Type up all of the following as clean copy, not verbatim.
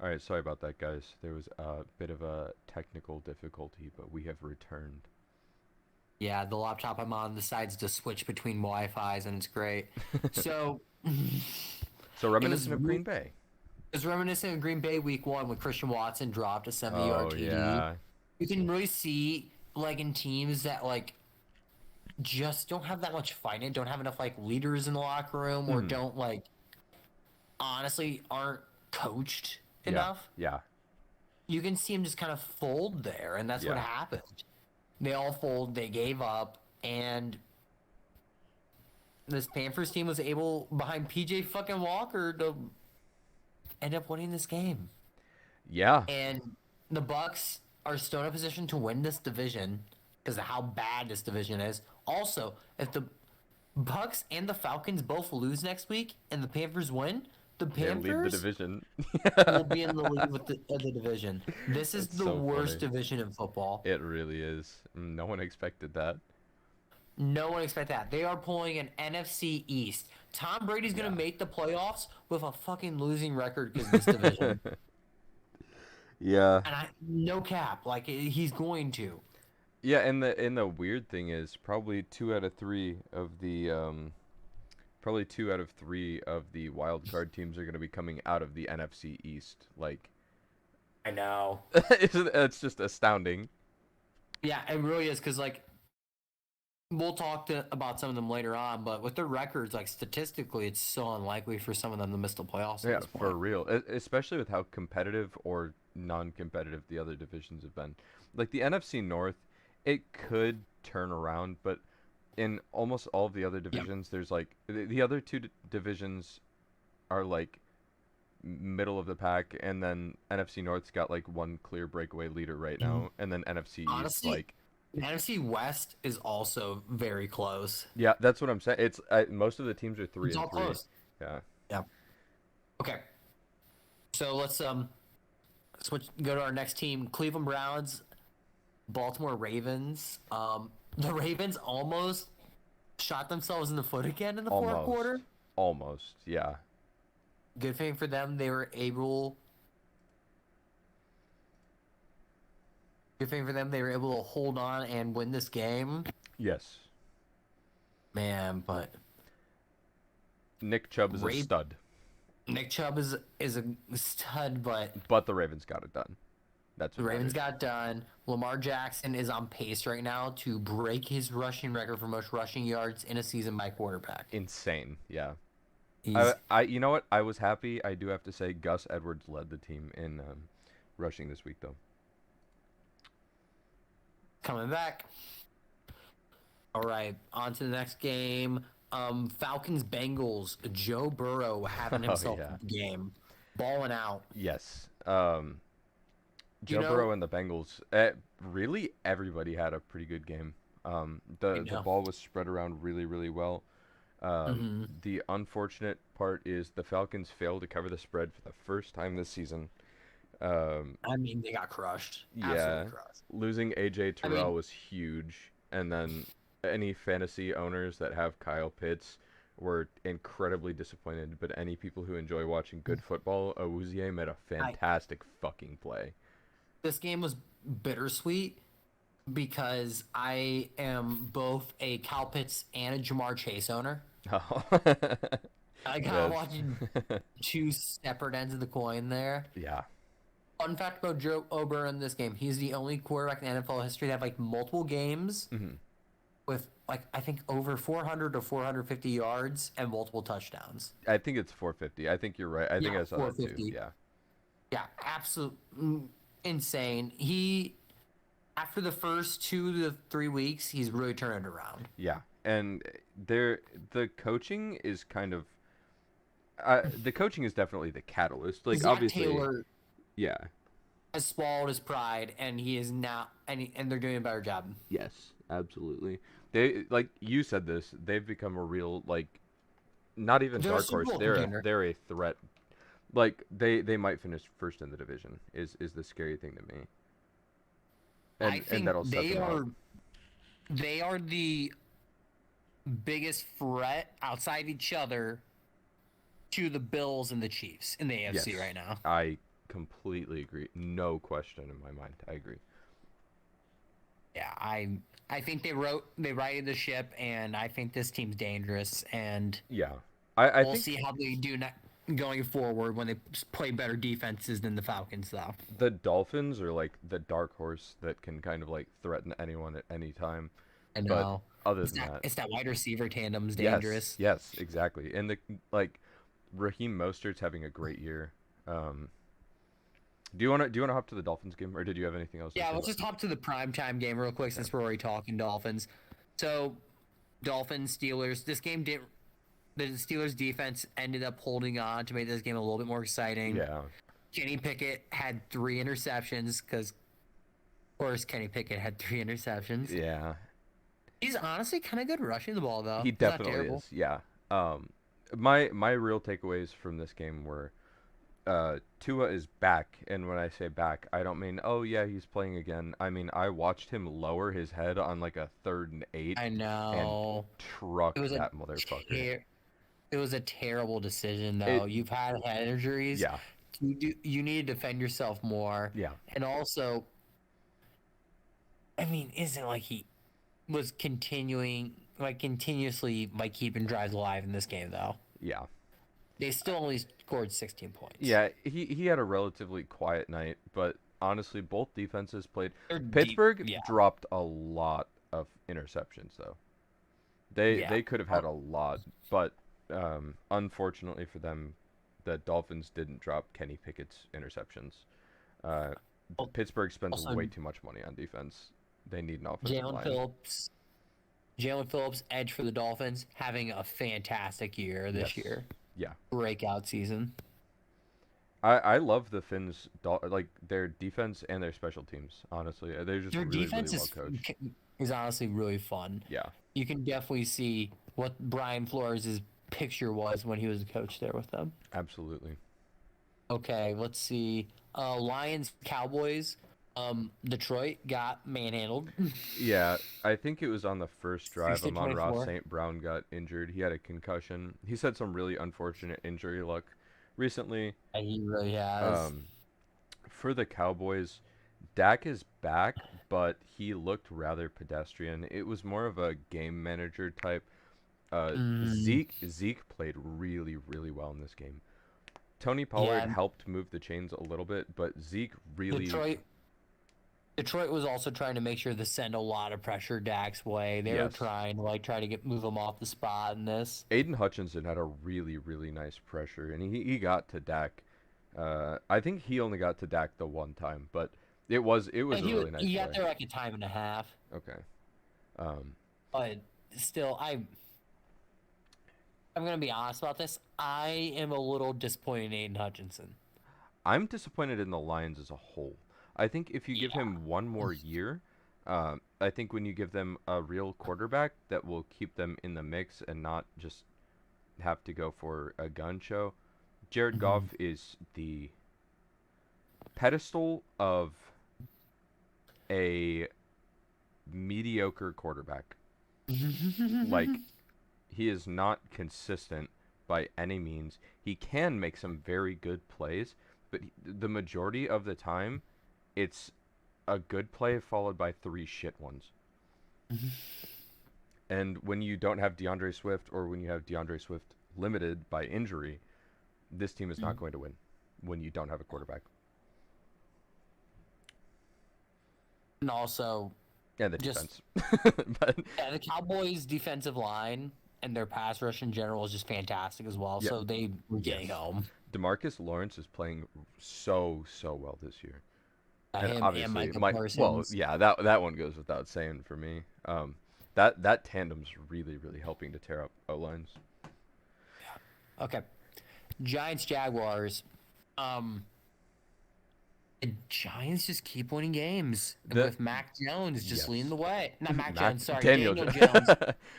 All right, sorry about that, guys. There was a bit of a technical difficulty, but we have returned. Yeah, the laptop I'm on decides to switch between Wi-Fi's, and it's great. So So it was reminiscent of Green Bay. reminiscent of Green Bay Week 1 when Christian Watson dropped a 70-yard Oh TD. yeah. You can really see like in teams that like just don't have that much fight in it, don't have enough like leaders in the locker room, or Hmm. don't like honestly aren't coached Yeah. enough. Yeah. You can see them just kind of fold there, and that's what Yeah. happened. They all fold, they gave up, and this Panthers team was able behind PJ fucking Walker to end up winning this game. Yeah. And the Bucks are still in a position to win this division because of how bad this division is. Also, if the Bucks and the Falcons both lose next week and the Panthers win, the They lead the Panthers division. will be in the lead with the division. This is That's the so worst funny. division in football. It really is. No one expected that. No one expect that. They are pulling an NFC East. Tom Brady's gonna Yeah. make the playoffs with a fucking losing record because this division. Yeah. And I no cap, like he's going to. Yeah, and the weird thing is probably 2 out of 3 of the wild card teams are going to be coming out of the NFC East. Like I know. it's just astounding. Yeah, it really is because like we'll talk about some of them later on, but with their records, like statistically, it's so unlikely for some of them to miss the playoffs at Yeah, this for point. real. Especially with how competitive or non-competitive the other divisions have been. Like the NFC North, it could turn around, but in almost all of the other Yeah. divisions, there's like the other two divisions are like middle of the pack, and then NFC North's got like one clear breakaway leader right Mhm. now, and then NFC East Honestly, like the NFC West is also very close. yeah, that's what I'm saying. It's most of the teams are three It's and all three. close. Yeah. Yeah. Okay. So let's switch go to our next team, Cleveland Browns, Baltimore Ravens. The Ravens almost shot themselves in the foot again in the fourth Almost. quarter. Almost. Yeah. Good thing for them, they were able. Good thing for them, they were able to hold on and win this game. Yes. Man, but Nick Chubb is a Ray stud, Nick Chubb is a stud, but but the Ravens got it done. That's the what Ravens matters. got done. Lamar Jackson is on pace right now to break his rushing record for most rushing yards in a season by quarterback. Insane. Yeah. He's You know what? I was happy. I do have to say, Gus Edwards led the team in rushing this week, though. coming back. All right, on to the next game. Falcons Bengals. Joe Burrow having Oh himself yeah. a game, balling out. Yes. You Joe Burrow know, and the Bengals. Really, everybody had a pretty good game. I The know. ball was spread around really, really well. Hmm. The unfortunate part is the Falcons failed to cover the spread for the first time this season. Um, I mean, they got crushed, absolutely yeah, crushed. losing AJ I Terrell mean, was huge, and then any fantasy owners that have Kyle Pitts were incredibly disappointed. But any people who enjoy watching good football, Awuzie made a I fantastic fucking play. this game was bittersweet because I am both a Cal Pitts and a Jamar Chase owner. Oh. I got Yes. watching two separate ends of the coin there. Yeah. Fun fact about Joe Ober in this game: he's the only quarterback in NFL history to have like multiple games Hmm. with like I think over 400 to 450 yards and multiple touchdowns. I think it's 450. I think you're right. I think Yeah, I saw that too. 450. Yeah. Yeah, absolute insane. He after the first 2 to 3 weeks, he's really turned it around. Yeah. And the coaching is kind of the coaching is definitely the catalyst. Like Zach obviously, Taylor yeah. has swallowed his pride, and he is now, and they're doing a better job. Yes, absolutely. They like you said this, they've become a real like not even They're a dark Super horse. Bowl They're contender. they're a threat. Like they might finish first in the division is the scary thing to me. I And think that'll set them up. they are the biggest threat outside each other to the Bills and the Chiefs in the AFC Yes. right now. I completely agree. No question in my mind. I agree. Yeah, I think they righted the ship, and I think this team's dangerous, and Yeah. I we'll think see how they do going forward when they play better defenses than the Falcons, though. the Dolphins are like the dark horse that can kind of like threaten anyone at any time. I But know other than that, it's that wide receiver tandem's yes, dangerous. yes, exactly. And the like Raheem Mostert's having a great year. Um, do you want to hop to the Dolphins game, or did you have anything else to Yeah, say let's about? just hop to the primetime game real quick Yeah. since we're already talking Dolphins. So, Dolphins, Steelers. This game didn't. The Steelers defense ended up holding on to make this game a little bit more exciting. Yeah. Kenny Pickett had 3 interceptions because, of course, Kenny Pickett had 3 interceptions. Yeah. He's honestly kind of good rushing the ball, though. He He's not definitely terrible. is. Yeah. Um, my real takeaways from this game were Tua is back, and when I say back, I don't mean oh yeah he's playing again. I mean I watched him lower his head on like a 3rd and 8 I and know. It truck was a that motherfucker. ter- it was a terrible decision, It though. You've had head injuries. yeah You need to defend yourself more, yeah and also, I mean, isn't like he was continuously like keeping drives alive in this game, though. yeah They still only scored 16 points. yeah. He had a relatively quiet night, but honestly, both defenses played. They're deep. Pittsburgh Yeah. dropped a lot of interceptions though. They Yeah. they could have had a lot, but unfortunately for them, the Dolphins didn't drop Kenny Pickett's interceptions. Uh, Pittsburgh spends Also, way too much money on defense. They need an offensive Jalen line. Phillips. Jalen Phillips, edge for the Dolphins, having a fantastic year this Yes. year. Yeah. Breakout season. I love the Finns like their defense and their special teams. Honestly, they're just Their really defense well coached. is honestly really fun. Yeah. You can definitely see what Brian Flores' picture was when he was a coach there with them. Absolutely. Okay, let's see. Lions, Cowboys. Detroit got manhandled. Yeah, I think it was on the first drive. 60-24. Amon-Ra St. Brown got injured. He had a concussion. He's had some really unfortunate injury luck recently. He really has. Um, for the Cowboys, Dak is back, but he looked rather pedestrian. It was more of a game manager type. Mm, Zeke played really, really well in this game. Tony Pollard yeah, helped move the chains a little bit, but Zeke really, Detroit. Detroit was also trying to make sure to send a lot of pressure Dak's way. They were yes. trying to try to move him off the spot in this. Aiden Hutchinson had a really, really nice pressure, and he got to Dak. I think he only got to Dak the one time, but it was a really nice He got play. there like a time and a half, Okay. Um, but still, I'm gonna be honest about this. I am a little disappointed in Aiden Hutchinson. I'm disappointed in the Lions as a whole. I think if you give Yeah. him one more year, I think when you give them a real quarterback that will keep them in the mix and not just have to go for a gun show, Jared Mhm. Goff is the pedestal of a mediocre quarterback. Like, he is not consistent by any means. He can make some very good plays, but the majority of the time, it's a good play followed by 3 shit ones. And when you don't have DeAndre Swift, or when you have DeAndre Swift limited by injury, this team is not going to win when you don't have a quarterback. And also, And the just defense. But yeah, the Cowboys' defensive line and their pass rush in general is just fantastic as well. Yeah. So they were getting Yes. home. DeMarcus Lawrence is playing so well this year. And Him and obviously, Micah well, Parsons. yeah, that one goes without saying for me. That tandem's really helping to tear up O lines. Okay, Giants Jaguars. The Giants just keep winning games with Mac Jones just Yes. leading the way. Not Mac Mac- Jones, sorry, Daniel Daniel Jo- Jones.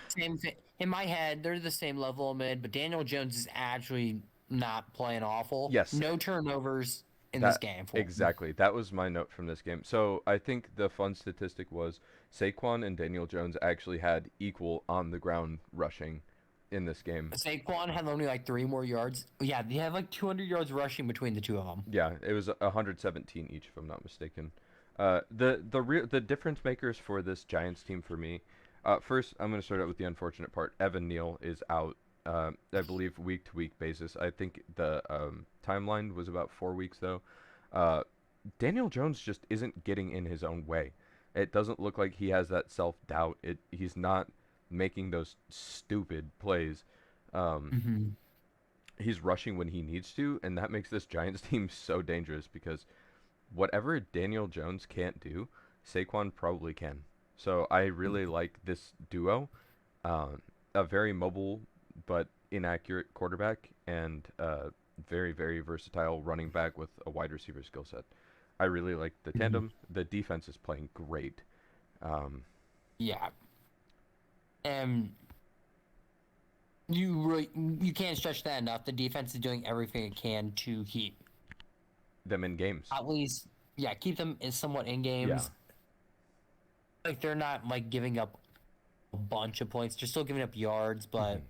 Same thing. In my head, they're the same level of mid, but Daniel Jones is actually not playing awful. Yes. No turnovers in this game. For him. Exactly. That was my note from this game. So I think the fun statistic was Saquon and Daniel Jones actually had equal on the ground rushing in this game. Saquon had only like 3 more yards. Yeah, they have like 200 yards rushing between the two of them. Yeah, it was 117 each, if I'm not mistaken. The difference makers for this Giants team for me. First, I'm going to start out with the unfortunate part. Evan Neal is out. I believe week to week basis. I think the timeline was about 4 weeks though. Uh, Daniel Jones just isn't getting in his own way. It doesn't look like he has that self doubt. He's not making those stupid plays. Um, Mm-hmm. he's rushing when he needs to, and that makes this Giants team so dangerous because whatever Daniel Jones can't do, Saquon probably can. So I really like this duo, a very mobile but inaccurate quarterback and very very versatile running back with a wide receiver skill set. I really like the Mm-hmm. tandem. The defense is playing great. Um, Yeah, and you can't stretch that enough. The defense is doing everything it can to keep them in games. at least keep them in somewhat in Yeah. games. Like they're not like giving up a bunch of points. They're still giving up yards, but Mhm.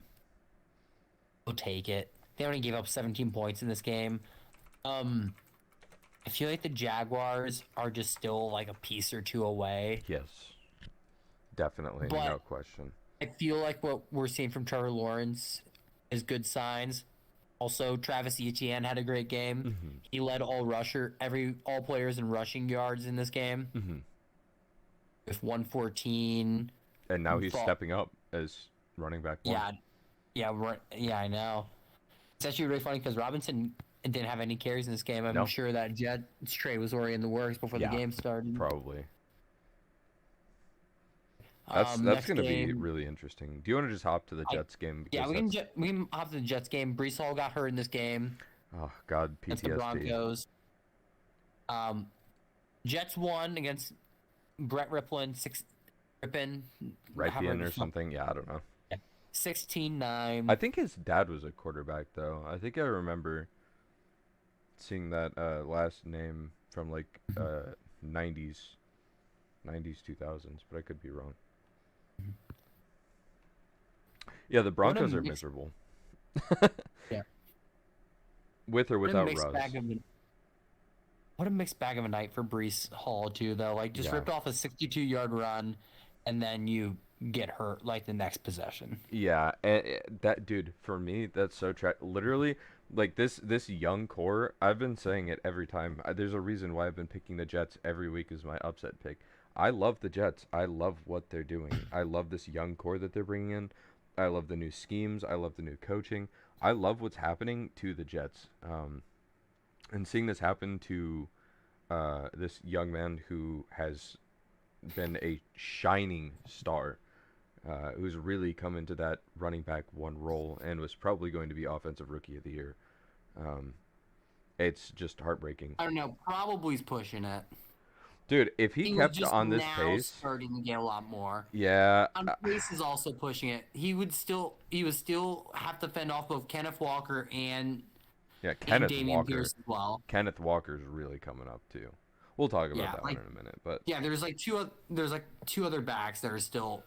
we'll take it. They only gave up 17 points in this game. Um, I feel like the Jaguars are just still like a piece or two away, Yes. Definitely, no but question. I feel like what we're seeing from Trevor Lawrence is good signs. Also, Travis Etienne had a great game. Mhm. He led all players in rushing yards in this game Mhm. with 114. And now he's Fall, stepping up as running back one. yeah, yeah, I know. It's actually really funny because Robinson didn't have any carries in this game. I'm No. sure that Jets trade was already in the works before the Yeah. game started. Probably. That's Next going to be game, really interesting. Do you want to just hop to the I Jets game yeah, because that's we can hop to the Jets game. Brees Hall got hurt in this game oh god, against the PTSD. Broncos. Um, Jets won against Brett Rippin, however Ripien the or fuck, something. Yeah, I don't know. 16-9. I think his dad was a quarterback though. I think I remember seeing that last name from like 90s 2000s, but I could be wrong. Yeah, the What a Broncos are mix, miserable yeah, with or what a without mixed Russ. bag of what a mixed bag of a night for Brees Hall too, though. Like just Yeah. ripped off a 62-yard run, and then you get hurt like the next possession. Yeah, that dude for me that's so literally like this young core. I've been saying it every time. There's a reason why I've been picking the Jets every week as my upset pick. I love the Jets. I love what they're doing. I love this young core that they're bringing in. I love the new schemes. I love the new coaching. I love what's happening to the Jets. And seeing this happen to this young man who has been a shining star who's really come into that running back one role and was probably going to be offensive rookie of the year. Um, it's just heartbreaking, I don't know. Probably's pushing it. dude. If he He was kept just on this now pace, starting to get a lot more. yeah, On pace is also pushing it. He would still have to fend off both Kenneth Walker yeah. and Damian Pierce as well. Kenneth Walker's really coming up too. We'll talk about Yeah, that one like in a minute, but there's like two other backs that are still.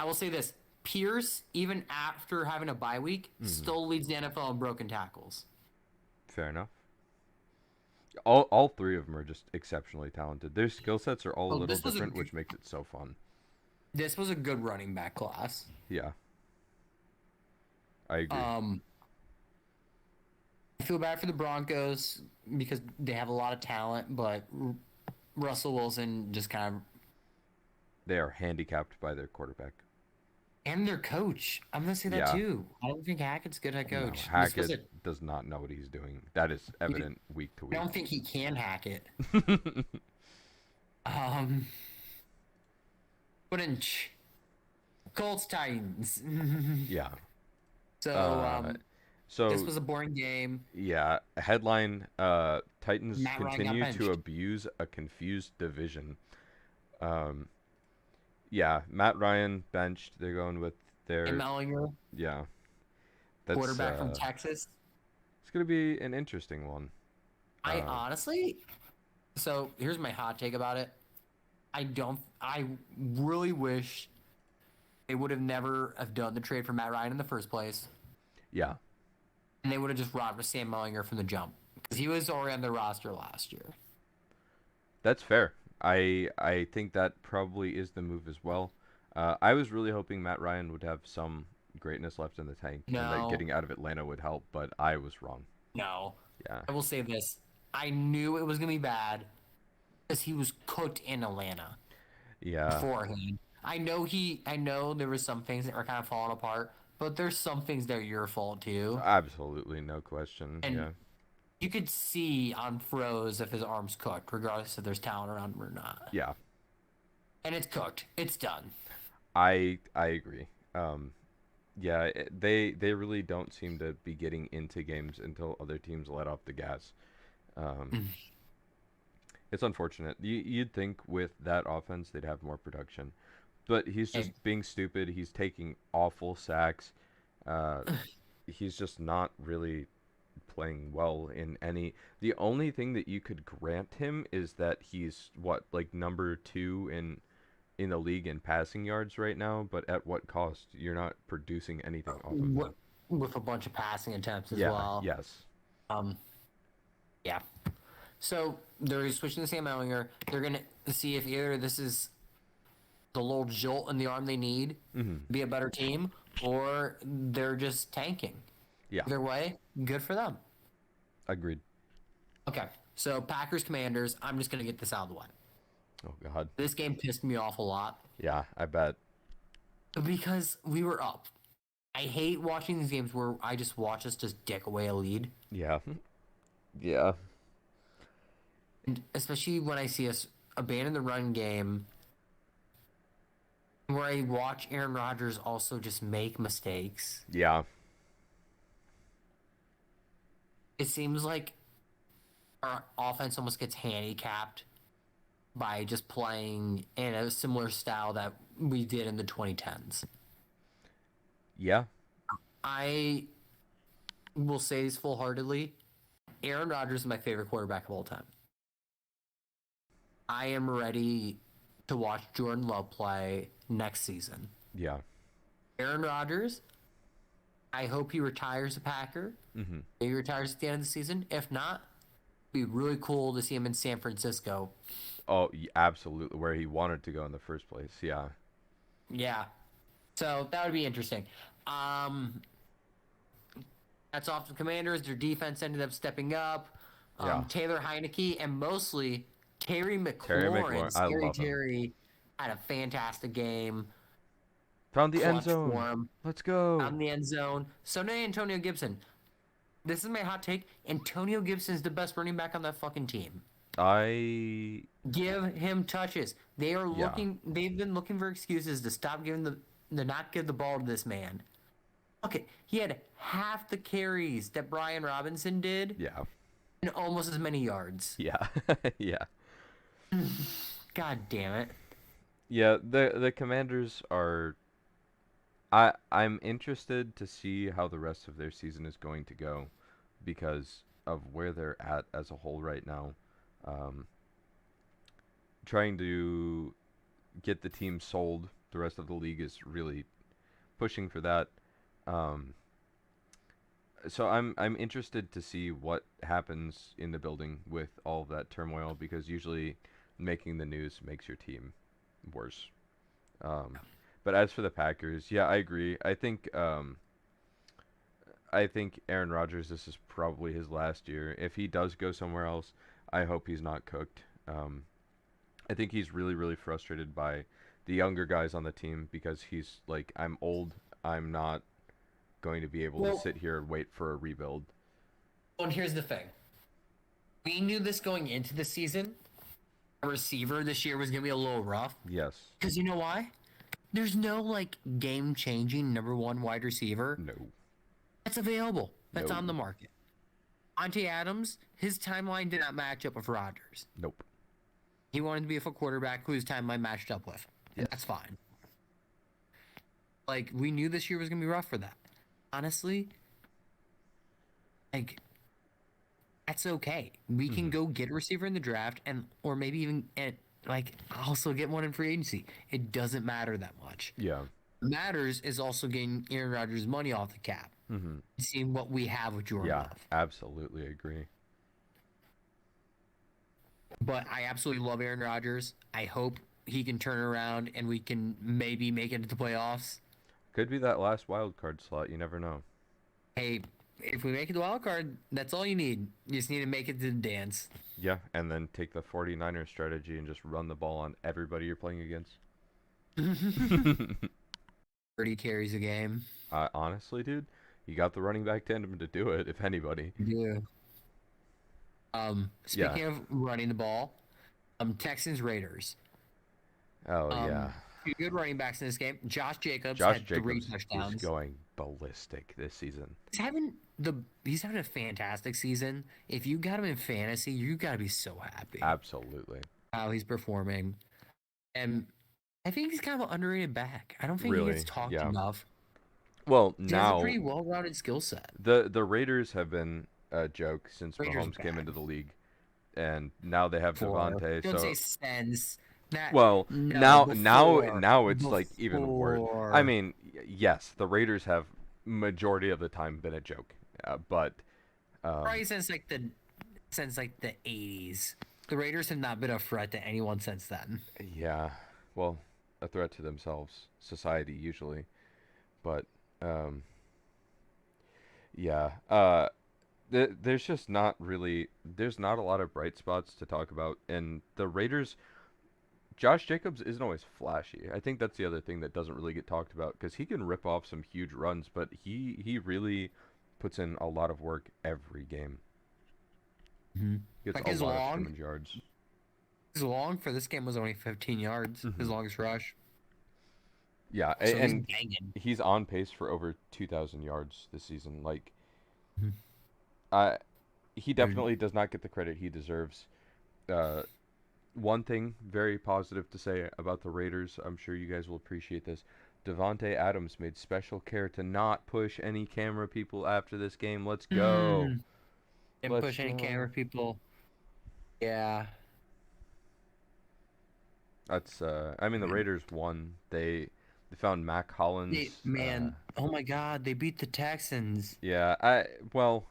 I will say this: Pierce, even after having a bye week, still leads the NFL in broken tackles. fair enough. All three of them are just exceptionally talented. Their skill sets are all a Oh, little different, which makes it so fun. this was a good running back class. Yeah, I agree. I feel bad for the Broncos because they have a lot of talent, but Russell Wilson just kind of They are handicapped by their quarterback. and their coach. I'm gonna say that Yeah. too. I don't think Hackett's a good head No, coach. Hackett does not know what he's doing. That is evident week to I week. don't think he can hack it. Um, Footage. Colts Titans. Yeah. So Uh, this so was a boring game. yeah, headline: Titans Matt Ryan got continue to benched. abuse a confused division. Um, yeah, Matt Ryan benched. They're going with Tim their Ellinger, yeah. That's quarterback from Texas. it's gonna be an interesting one. I Uh, honestly, so here's my hot take about it. I really wish they would have never have done the trade for Matt Ryan in the first place, Yeah, and they would have just robbed Sam Mellinger from the jump because he was already on their roster last year. that's fair. I think that probably is the move as well. I was really hoping Matt Ryan would have some greatness left in the tank and that No, getting out of Atlanta would help, but I was wrong. no. Yeah. I will say this: I knew it was gonna be bad because he was cooked in Atlanta Yeah. beforehand. I know there was some things that were kind of falling apart, but there's some things that are your fault too. Absolutely, no question. And Yeah. you could see on Froze if his arm's cooked, regardless if there's talent around him or not. Yeah. And it's cooked. It's done. I agree. Yeah, they really don't seem to be getting into games until other teams let off the gas. Um, it's unfortunate. You'd think with that offense they'd have more production, but he's just Hey, being stupid. He's taking awful sacks. Uh, he's just not really playing well in any. The only thing that you could grant him is that he's what, like number 2 in the league in passing yards right now, but at what cost? You're not producing anything off of with, that. with a bunch of passing attempts as Yeah, well. yes. Um, yeah. So they're switching to Sam Ellinger. They're gonna see if either this is the little jolt in the arm they need Mhm. to be a better team, or they're just tanking. Yeah, Either way, good for them. agreed. Okay. So Packers Commanders. I'm just gonna get this out of the way. Oh god. This game pissed me off a lot Yeah, I bet. because we were up. I hate watching these games where I just watch us just dick away a lead. Yeah. Yeah. And especially when I see us abandon the run game, where I watch Aaron Rodgers also just make mistakes. Yeah. It seems like our offense almost gets handicapped by just playing in a similar style that we did in the 2010s. Yeah. I will say this full heartedly. Aaron Rodgers is my favorite quarterback of all time. I am ready to watch Jordan Love play next season. Yeah. Aaron Rodgers, I hope he retires a Packer. Mhm. Maybe he retires at the end of the season. If not, it'd be really cool to see him in San Francisco. Oh, absolutely. Where he wanted to go in the first place. Yeah. Yeah. So that would be interesting. Um, that's off the Commanders. Their defense ended up stepping up. Yeah. Taylor Heineke and mostly Terry Terry McLaurin. McLaurin. I Scary love him. Terry had a fantastic game. Found the end Clutch zone. for him. Let's go. On the end zone. So now Antonio Gibson. This is my hot take. Antonio Gibson is the best running back on that fucking team. I Give him touches. They are Yeah. looking. They've been looking for excuses to stop giving to not give the ball to this man. Okay, he had half the carries that Brian Robinson did Yeah. and almost as many yards. Yeah. Yeah. God damn it. Yeah, the Commanders are I'm interested to see how the rest of their season is going to go because of where they're at as a whole right now. Um, trying to get the team sold, the rest of the league is really pushing for that. Um, so I'm interested to see what happens in the building with all of that turmoil because usually making the news makes your team worse. Um, but as for the Packers, yeah, I agree. I think Aaron Rodgers, this is probably his last year. If he does go somewhere else, I hope he's not cooked. I think he's really, really frustrated by the younger guys on the team because he's like, I'm old. I'm not going to be able to Well, sit here and wait for a rebuild. and here's the thing. We knew this going into the season. A receiver this year was gonna be a little rough. Yes. Because you know why? There's no like game changing number one wide receiver No. that's available. That's No. on the market. Monte Adams, his timeline did not match up with Rodgers. Nope. He wanted to be a full quarterback who his timeline matched up with. And Yes. that's fine. Like, we knew this year was going to be rough for that. Honestly, like, that's okay. We can go get a receiver in the draft and, or maybe even, also get one in free agency. It doesn't matter that much. Yeah. What matters is also getting Aaron Rodgers' money off the cap, Hmm. seeing what we have with Jordan Yeah, Love. absolutely agree. But I absolutely love Aaron Rodgers. I hope he can turn around and we can maybe make it to the playoffs. Could be that last wild card slot. You never know. Hey, if we make it to the wild card, that's all you need. You just need to make it to the dance. Yeah, and then take the 49ers strategy and just run the ball on everybody you're playing against. 30 carries a game. Honestly, dude, you got the running back tandem to do it, if anybody. Yeah. Yeah. Speaking of running the ball, Texans Raiders. Oh, yeah. Two good running backs in this game. Josh Jacobs Josh had three Jacobs is touchdowns. going ballistic this season. He's having a fantastic season. If you got him in fantasy, you gotta be so happy Absolutely. how he's performing. And I think he's kind of an underrated back. I don't think he gets Really, talked yeah. enough. Well, He has a now pretty well-rounded skill set. the Raiders have been a joke since Raiders Mahomes came bad. into the league, and now they have For Devontae. don't say So, sense. That well, no now it's like even worse. I before. mean, yes, the Raiders have majority of the time been a joke, but Probably since like the 80s. The Raiders have not been a threat to anyone since then. yeah, well, a threat to themselves, society usually, but um, yeah, there's just not really there's not a lot of bright spots to talk about, and the Raiders. Josh Jacobs isn't always flashy. I think that's the other thing that doesn't really get talked about because he can rip off some huge runs, but he really puts in a lot of work every game. Mm-hmm. He gets Like a lot of scrimmage yards. his long for this game was only 15 yards. His Hmm. longest rush. Yeah, So he's and banging. he's on pace for over 2,000 yards this season. Like, Mhm. uh, he Dude, definitely does not get the credit he deserves. Uh, One thing very positive to say about the Raiders, I'm sure you guys will appreciate this. Devonte Adams made special care to not push any camera people after this game. Let's go. Mm, didn't Let's push any camera go. people. Yeah. That's I mean the Man, Raiders won. They found Mac Hollins. man, oh my God, they beat the Texans. Yeah, I well,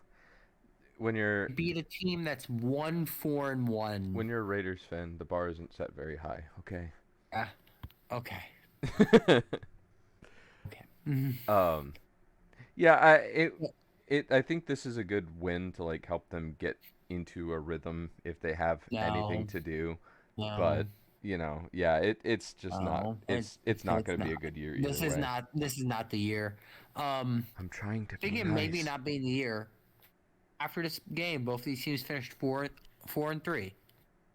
when They you're beat a team that's 1-4-1. when you're a Raiders fan, the bar isn't set very high, okay? Ah, okay. Okay. um yeah, I think this is a good win to like help them get into a rhythm if they have anything No, to do. But, no, yeah, it's just not no. it's not It's going to be a not. good year either This is way. not. This is not the year. Um, I'm trying to be Speaking of maybe nice. not being the year, after this game, both these teams finished 4-3.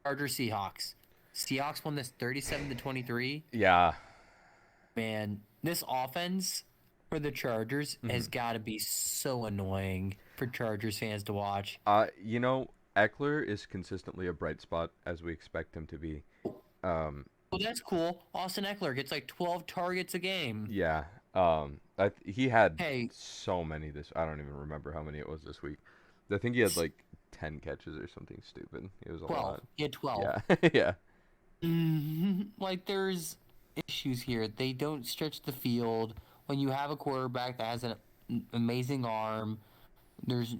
Chargers Seahawks. Seahawks won this 37-23. Yeah. Man, this offense for the Chargers has Mhm. got to be so annoying for Chargers fans to watch. You know, Eckler is consistently a bright spot as we expect him to be. Um, Well, that's cool. Austin Eckler gets like 12 targets a game. yeah. He had Hey, so many this. I don't even remember how many it was this week. I think he had like 10 catches or something stupid. It was a 12. lot. He had 12. Yeah. Yeah. Like, there's issues here. They don't stretch the field. When you have a quarterback that has an amazing arm, there's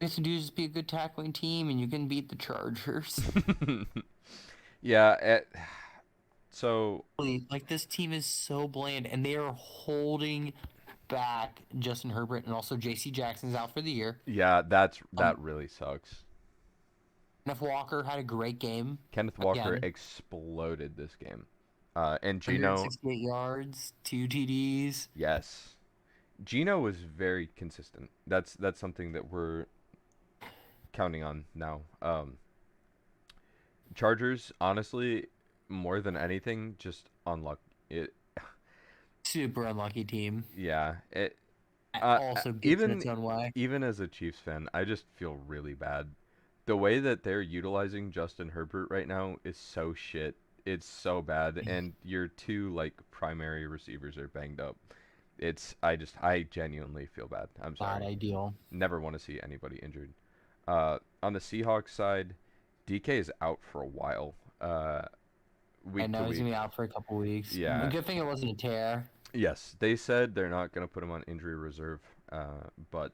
this to do just be a good tackling team, and you can beat the Chargers. Yeah. So Like, this team is so bland, and they are holding back Justin Herbert, and also J.C. Jackson's out for the year. yeah, Um, that really sucks. Kenneth Walker had a great game Kenneth Walker again. exploded this game. And Gino, 168 yards, 2 TDs. yes. Gino was very consistent. That's something that we're counting on now. Chargers, honestly, more than anything, just unlucky. It, Super unlucky team. yeah. It. That also gets in Even its own way. even as a Chiefs fan, I just feel really bad. The way that they're utilizing Justin Herbert right now is so shit. It's so bad, and your two like primary receivers are banged up. I genuinely feel bad. I'm Not sorry. ideal. Never want to see anybody injured. On the Seahawks side, DK is out for a while. I Week to know he's gonna be week. out for a couple weeks. Yeah, Good thing it wasn't a tear. Yes, they said they're not going to put him on injury reserve, but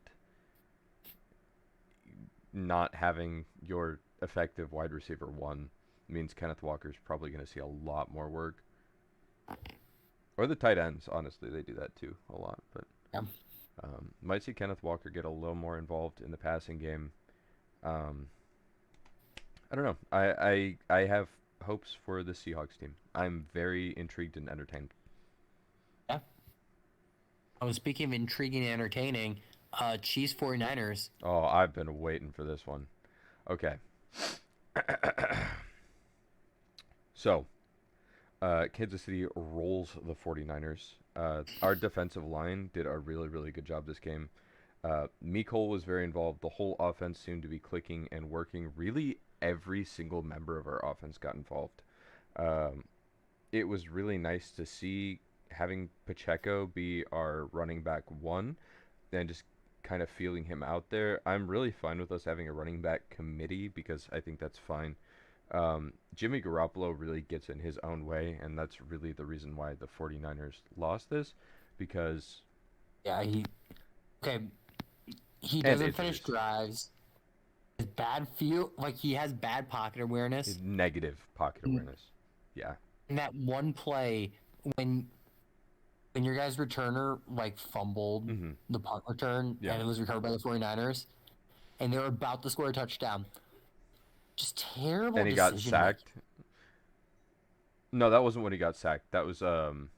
not having your effective wide receiver one means Kenneth Walker's probably going to see a lot more work. Or the tight ends, honestly, they do that too a lot. But Yeah. might see Kenneth Walker get a little more involved in the passing game. Um, I don't know. I have hopes for the Seahawks team. I'm very intrigued and entertained. Yeah. Oh, speaking of intriguing and entertaining, Chiefs 49ers. Oh, I've been waiting for this one. Okay. So, Kansas City rolls the 49ers. Our defensive line did a really, really good job this game. Mecole was very involved. The whole offense seemed to be clicking and working. Really, every single member of our offense got involved. Um, it was really nice to see having Pacheco be our running back one and just kind of feeling him out there. I'm really fine with us having a running back committee because I think that's fine. Jimmy Garoppolo really gets in his own way, and that's really the reason why the 49ers lost this because. Yeah, okay. He And doesn't finish injuries. drives. His bad he has bad pocket awareness. Negative pocket In awareness. Yeah. that one play, when when your guys' returner fumbled Mm-hmm. the punt return Yeah. and it was recovered by the 49ers and they were about to score a touchdown. Just terrible And he got decision making. sacked. No, that wasn't when he got sacked. That was I'm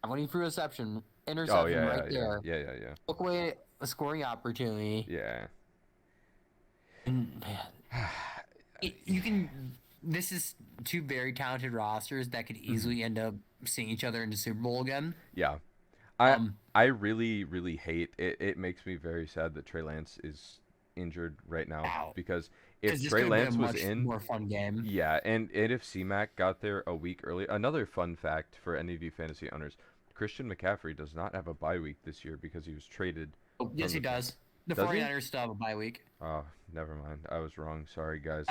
waiting for Oh interception right yeah, yeah, there. yeah, yeah, yeah, Took away a scoring opportunity. yeah. And man, you can. This is two very talented rosters that could Hmm. easily end up seeing each other in the Super Bowl again. Yeah. I Um, I really really hate it. It makes me very sad that Trey Lance is injured right now Wow, because if because this Trey could have been a Lance was much in, more fun game. yeah, and if C-Mac got there a week early, another fun fact for any of you fantasy owners, Christian McCaffrey does not have a bye week this year because he was traded Oh, yes, from he the does. The Does he? 49ers still have a bye week. Oh, never mind. I was wrong. Sorry, guys.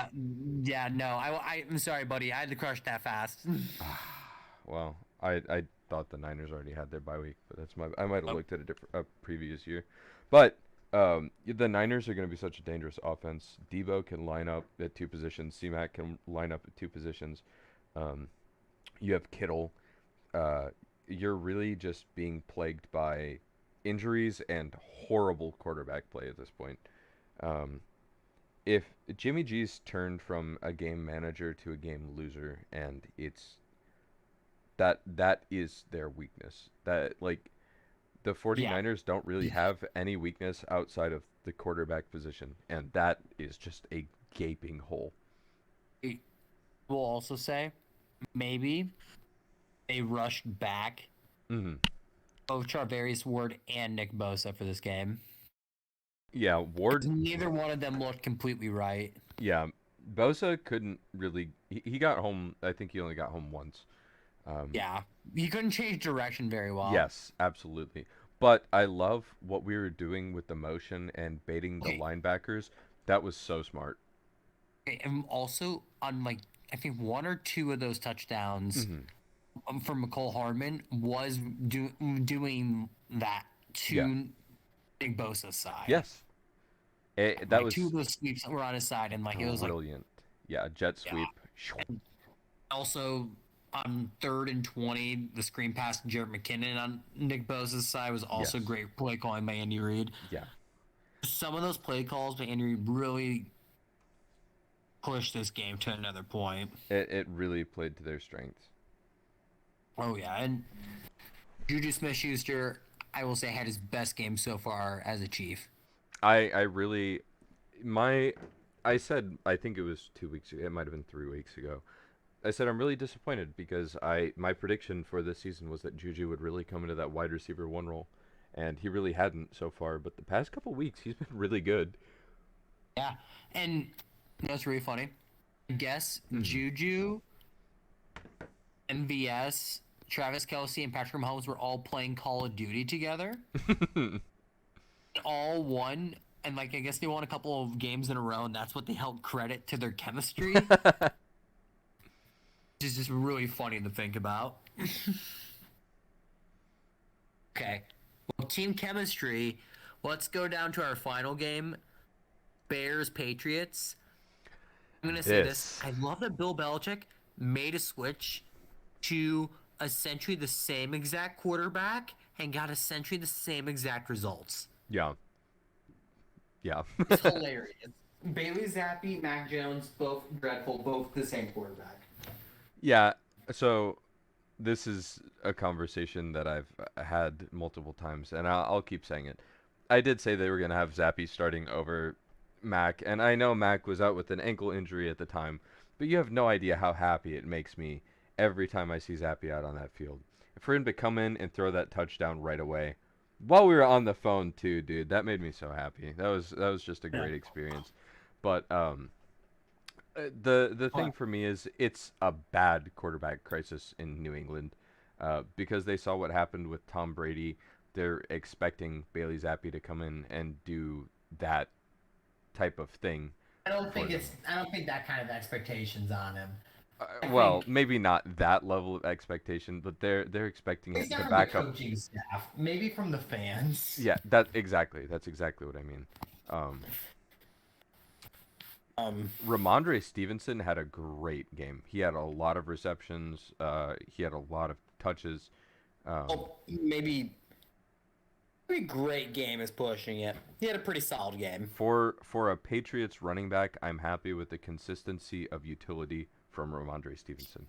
Yeah, no, I'm sorry, buddy. I had to crush that fast. Well, I thought the Niners already had their bye week, but that's my I might have Oh, looked at a previous year. But the Niners are going to be such a dangerous offense. Debo can line up at two positions. C-Mac can line up at two positions. Um, you have Kittle. Uh, you're really just being plagued by injuries and horrible quarterback play at this point. Um, if Jimmy G's turned from a game manager to a game loser, and that is their weakness. That like the yeah. 49ers don't really have any weakness outside of the quarterback position, and that is just a gaping hole. We'll also say maybe they rushed back Hmm. both Charvarius Ward and Nick Bosa for this game. Yeah, 'Cause Ward. neither one of them looked completely right. Yeah, Bosa couldn't really. He got home. I think he only got home once. Um, Yeah, he couldn't change direction very well. yes, absolutely. But I love what we were doing with the motion and baiting the Okay, linebackers. That was so smart. and also on I think one or two of those touchdowns Hmm. from McCole Hardman was doing that Yeah. to Nick Bosa's side. Yes. That Two of was those sweeps were on his side, and it was brilliant. Yeah, jet yeah. sweep. Shoo. Also, on 3rd and 20, the screen pass to Jarrett McKinnon on Nick Bosa's side was also Yes. great play calling by Andy Reid. Yeah. Some of those play calls by Andy Reid really pushed this game to another point. It really played to their strengths. Oh yeah, and Juju Smith-Schuster, I will say, had his best game so far as a Chief. I really my I said I think it was 2 weeks ago. It might have been 3 weeks ago. I said I'm really disappointed because I my prediction for this season was that Juju would really come into that wide receiver one role, and he really hadn't so far. But the past couple weeks, he's been really good. Yeah, and that's really funny. I guess Hmm. Juju, MVS, Travis Kelsey, and Patrick Mahomes were all playing Call of Duty together. All won, and I guess they won a couple of games in a row, and that's what they held credit to their chemistry. Which is just really funny to think about. Okay. Well, team chemistry. Let's go down to our final game. Bears Patriots. I'm gonna say this. This, I love that Bill Belichick made a switch to essentially the same exact quarterback and got essentially the same exact results. yeah, yeah. It's hilarious. Bailey Zappi, Mac Jones, both dreadful, both the same quarterback. Yeah, so this is a conversation that I've had multiple times, and I'll keep saying it. I did say they were going to have Zappy starting over Mac, and I know Mac was out with an ankle injury at the time, but you have no idea how happy it makes me every time I see Zappy out on that field. For him to come in and throw that touchdown right away, while we were on the phone too, dude, that made me so happy. That was just a Yeah. great experience. But the thing What? for me is it's a bad quarterback crisis in New England because they saw what happened with Tom Brady. They're expecting Bailey Zappi to come in and do that type of thing for them. I don't think that kind of expectations on him. I Well, think maybe not that level of expectation, but they're expecting it's it, the not from the backup. coaching staff, maybe from the fans. Yeah, that exactly. That's exactly what I mean. Um, Um, Ramondre Stevenson had a great game. He had a lot of receptions. He had a lot of touches. Um, well, maybe great game is pushing it. He had a pretty solid game. for a Patriots running back, I'm happy with the consistency of utility from Ramondre Stevenson.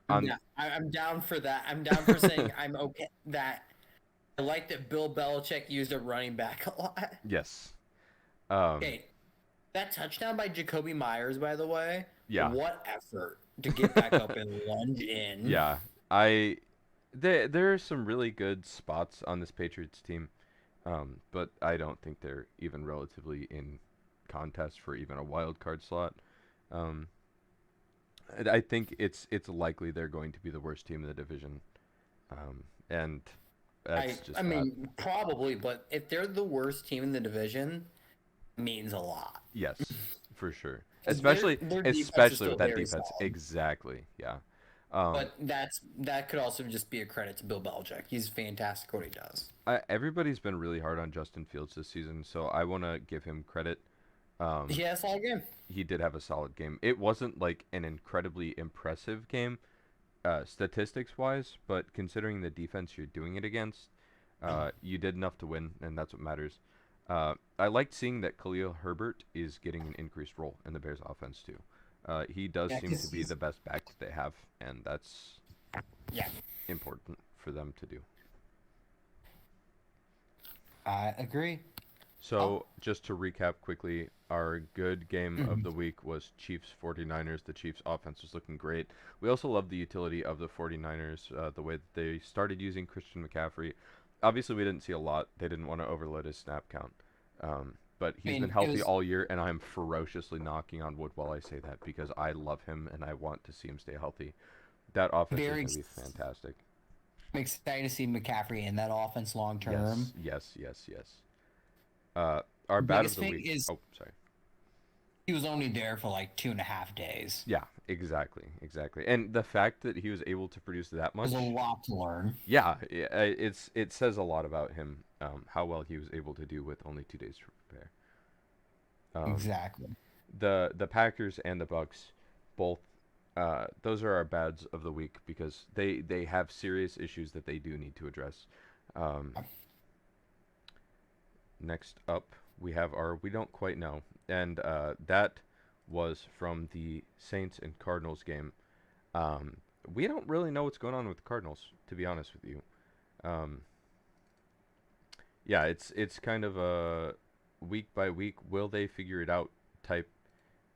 On I'm down for that. I'm down for saying I'm okay that I like that Bill Belichick used a running back a lot. yes, um, Okay, that touchdown by Jacoby Myers, by the way, yeah, what effort to get back up and lunge in. yeah. I there are some really good spots on this Patriots team, but I don't think they're even relatively in contest for even a wild card slot. Um, and I think it's likely they're going to be the worst team in the division, and that's I just that. mean, probably, but if they're the worst team in the division, it means a lot. Yes, for sure. Because Especially their defense is especially with still that very defense. solid. Exactly. Yeah. Um, But that could also just be a credit to Bill Belichick. He's fantastic at what he does. everybody's been really hard on Justin Fields this season, so I want to give him credit. Um, He has all game. he did have a solid game. It wasn't like an incredibly impressive game, statistics wise, but considering the defense you're doing it against, you did enough to win, and that's what matters. I liked seeing that Khalil Herbert is getting an increased role in the Bears offense too. He does Yeah, seem to because be he's the best back that they have, and that's yeah. important for them to do. I agree. Oh, So, just to recap quickly, our good game of mhm. the week was Chiefs 49ers. The Chiefs offense was looking great. We also love the utility of the 49ers, the way that they started using Christian McCaffrey. Obviously, we didn't see a lot. They didn't want to overload his snap count. But I he's been mean, it healthy was all year, and I'm ferociously knocking on wood while I say that because I love him and I want to see him stay healthy. That offense is very going to be fantastic. excited to see McCaffrey in that offense long term. Yes, yes, yes, yes. Our bad of Biggest the thing week. is Oh, sorry. he was only there for like 2.5 days. Yeah, exactly, exactly. And the fact that he was able to produce that There's a much, lot to learn. yeah, it says a lot about him, how well he was able to do with only 2 days to prepare. Um, Exactly. the Packers and the Bucks, both, those are our bads of the week because they have serious issues that they do need to address. Um, Next up, we have our we don't quite know, and that was from the Saints and Cardinals game. Um, we don't really know what's going on with the Cardinals, to be honest with you. Um, yeah, it's kind of a week by week, will they figure it out type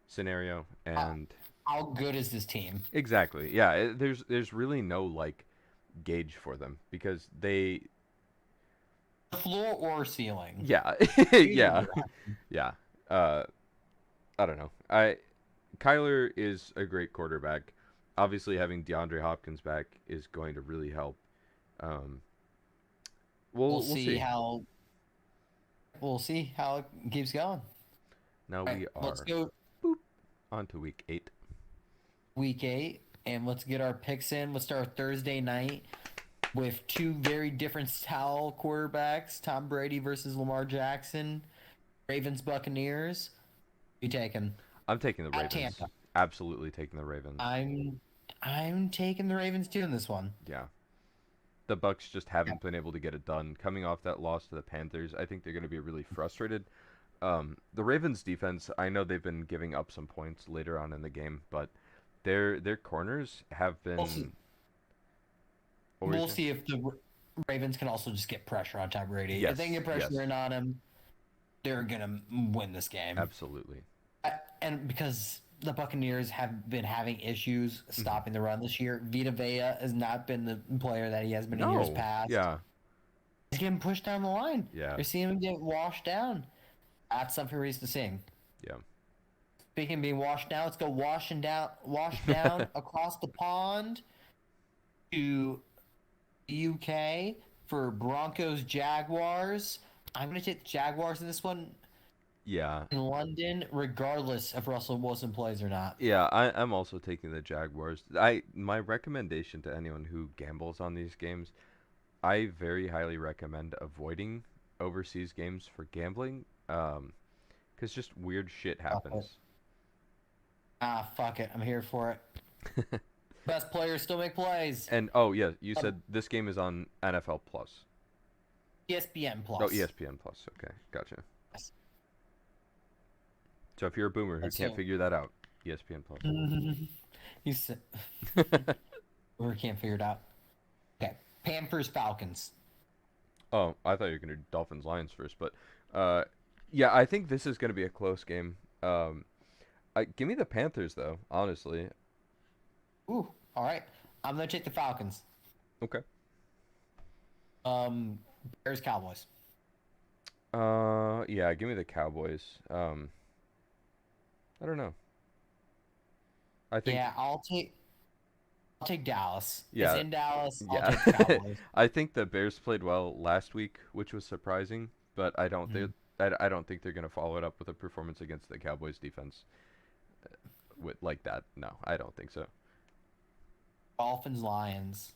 scenario, Uh, and how good is this team? exactly, yeah, there's really no like gauge for them because they, Floor or ceiling? yeah, Either yeah, direction. yeah. Uh, I don't know. I Kyler is a great quarterback. Obviously, having DeAndre Hopkins back is going to really help. Um, We'll we'll see see. how it keeps going. Now All right, we let's are go boop on to week 8. week 8. and let's get our picks in. Let's start Thursday night with two very different style quarterbacks: Tom Brady versus Lamar Jackson. Ravens Buccaneers. You taking I'm taking the at Ravens. Tampa? Absolutely taking the Ravens. I'm taking the Ravens too in this one. Yeah. The Bucks just Yeah. haven't been able to get it done. Coming off that loss to the Panthers, I think they're going to be really frustrated. The Ravens defense, I know they've been giving up some points later on in the game, but their corners have We'll see. been. What were you We'll saying? see if the Ravens can also just get pressure on Tom Brady. If they can Yes, get pressure yes, in on him, they're gonna win this game. absolutely. And because the Buccaneers have been having issues Hmm. stopping the run this year, Vita Vea has not been the player that he has been in years No, past. yeah, He's getting pushed down the line. yeah, You're seeing him get washed down. That's something we're used to seeing. yeah. Speaking of being washed down, let's go wash down across the pond to UK for Broncos Jaguars. I'm gonna take the Jaguars in this one Yeah, in London, regardless if Russell Wilson plays or not. yeah. I'm also taking the Jaguars. My recommendation to anyone who gambles on these games, I very highly recommend avoiding overseas games for gambling, because just weird shit Fuck it. happens. Fuck it. I'm here for it. Best players still make plays. And oh yeah, you Um, said this game is on NFL Plus. ESPN Oh, Plus. ESPN Plus. Okay, gotcha. So if you're a boomer who Let's can't see. figure that out, ESPN Plus. You said we can't figure it out. Okay. Panthers Falcons. Oh, I thought you were gonna do Dolphins Lions first, but uh, yeah, I think this is gonna be a close game. Give me the Panthers though, honestly. Ooh. All right. I'm gonna take the Falcons. Okay. Um. Bears Cowboys. Yeah, give me the Cowboys. I don't know. I think Yeah, I'll take Dallas. It's yeah, in Dallas. I'll yeah. take the Cowboys. I think the Bears played well last week, which was surprising, but Mhm. I don't think they're gonna follow it up with a performance against the Cowboys defense with like that. No, I don't think so. Dolphins Lions.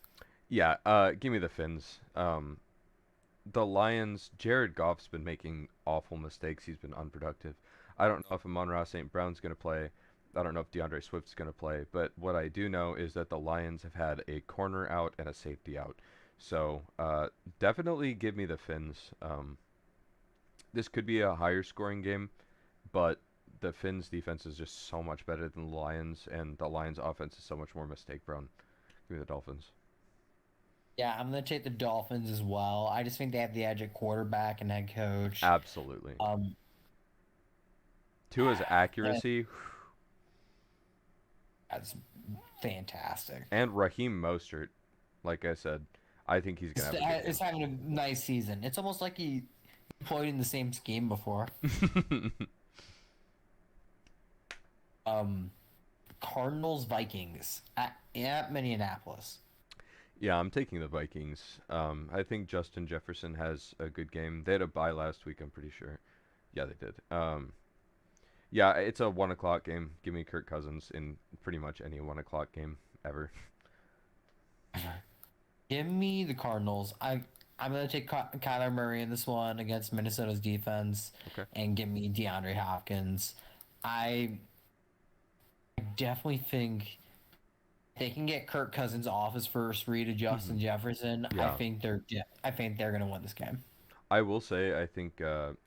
Yeah, give me the Finns. The Lions, Jared Goff's been making awful mistakes. He's been unproductive. I don't know if Amon-Ra St. Brown's going to play. I don't know if DeAndre Swift's going to play. But what I do know is that the Lions have had a corner out and a safety out. So definitely give me the Finns. This could be a higher scoring game, but the Finns defense is just so much better than the Lions, and the Lions offense is so much more mistake prone. Give me the Dolphins. Yeah, I'm gonna take the Dolphins as well. I just think they have the edge at quarterback and head coach. Absolutely. Um, Tua's and accuracy that's fantastic. and Raheem Mostert, like I said, I think he's gonna have a good It's game. having a nice season. It's almost like he played in the same scheme before. Um, Cardinals Vikings at Minneapolis. Yeah, I'm taking the Vikings. I think Justin Jefferson has a good game. They had a bye last week, I'm pretty sure. Yeah, they did. Yeah, it's a 1 o'clock game. Give me Kirk Cousins in pretty much any 1 o'clock game ever. Give me the Cardinals. I'm gonna take Kyler Murray in this one against Minnesota's defense, Okay. and give me DeAndre Hopkins. I definitely think they can get Kirk Cousins off his first read of Hmm. Justin Jefferson. Yeah, I think they're gonna win this game. I will say I think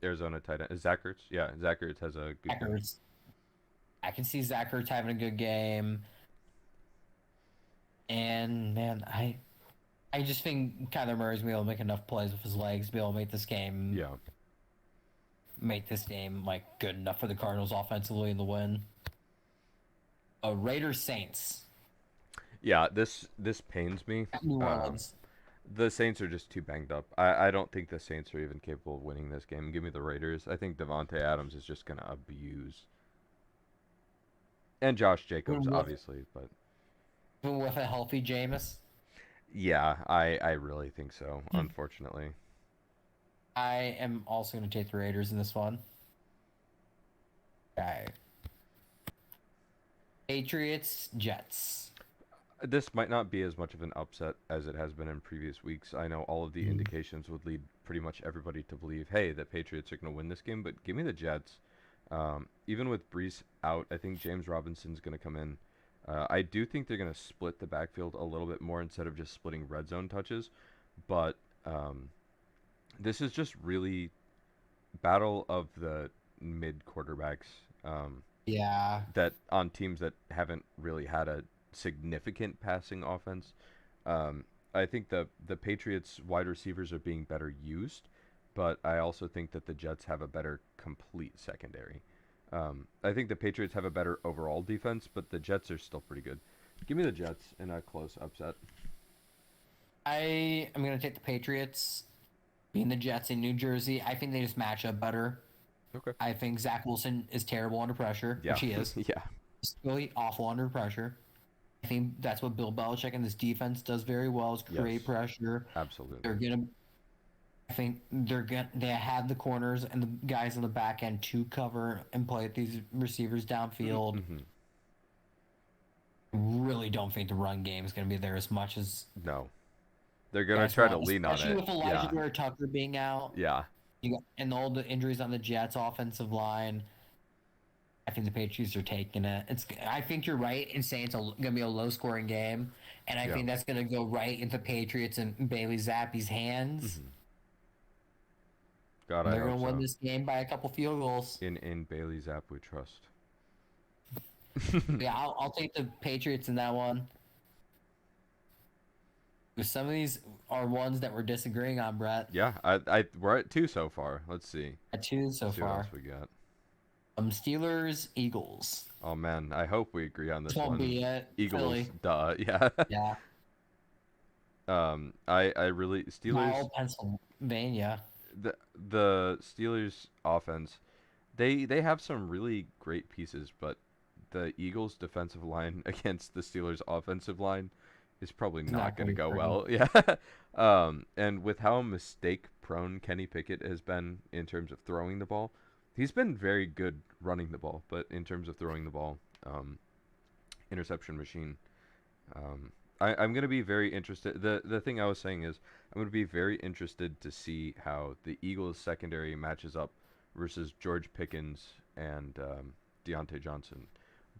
Arizona tight end Zach Ertz. Yeah, Zach Ertz has a good Zach game. Ertz. I can see Zach Ertz having a good game, and man, I just think Kyler Murray's gonna be able to make enough plays with his legs, be able to Yeah, make this game like good enough for the Cardinals offensively in the win. Raiders Saints yeah. This pains me. at New Uh, Orleans. The Saints are just too banged up. I don't think the Saints are even capable of winning this game. Give me the Raiders. I think Devontae Adams is just gonna abuse. And Josh Jacobs, With, obviously, but with a healthy Jameis. yeah, I really think so, unfortunately. I am also going to take the Raiders in this one. Okay. Patriots, Jets. This might not be as much of an upset as it has been in previous weeks. I know all of the Mm. indications would lead pretty much everybody to believe, hey, the Patriots are going to win this game, but give me the Jets. Even with Brees out, I think James Robinson's going to come in. I do think they're going to split the backfield a little bit more instead of just splitting red zone touches, but um, this is just really battle of the mid quarterbacks. Yeah. That on teams that haven't really had a significant passing offense. Um, I think the Patriots wide receivers are being better used, but I also think that the Jets have a better complete secondary. I think the Patriots have a better overall defense, but the Jets are still pretty good. Give me the Jets in a close upset. I am gonna take the Patriots, being the Jets in New Jersey. I think they just match up better. Okay. I think Zach Wilson is terrible under pressure, Yeah. which he is. Yeah. He's really awful under pressure. I think that's what Bill Belichick and this defense does very well is Yes. create pressure. They're Absolutely. gonna I think they have the corners and the guys on the back end to cover and play these receivers downfield. Mm-hmm. Really don't think the run game is going to be there as much No, they're gonna as try to well, lean on especially it. with Elijah Yeah. Vera Tucker being out. Yeah. And all the injuries on the Jets offensive line. I think the Patriots are taking it. I think you're right in saying it's going to be a low scoring game, and I Yeah. think that's going to go right into Patriots and Bailey Zappi's hands. Mm-hmm. God, And I they're hope going to win so. this game by a couple field goals. In Bailey's app we trust. Yeah, I'll take the Patriots in that one. Because some of these are ones that we're disagreeing on, Brett. Yeah, we're at two so far. Let's see. At two so Let's see what else far. we got. Steelers, Eagles. Oh man, I hope we agree on This this won't one. be it. Eagles, Philly. duh. Yeah. Yeah. I really My Steelers old Pennsylvania. the the Steelers offense. They have some really great pieces, but the Eagles defensive line against the Steelers offensive line is probably It's not not going going to to be go pretty. well. Yeah. And with how mistake prone Kenny Pickett has been in terms of throwing the ball, he's been very good running the ball, but in terms of throwing the ball, interception machine. I'm going to be very interested. The thing I was saying is I'm going to be very interested to see how the Eagles secondary matches up versus George Pickens and Deontay Johnson.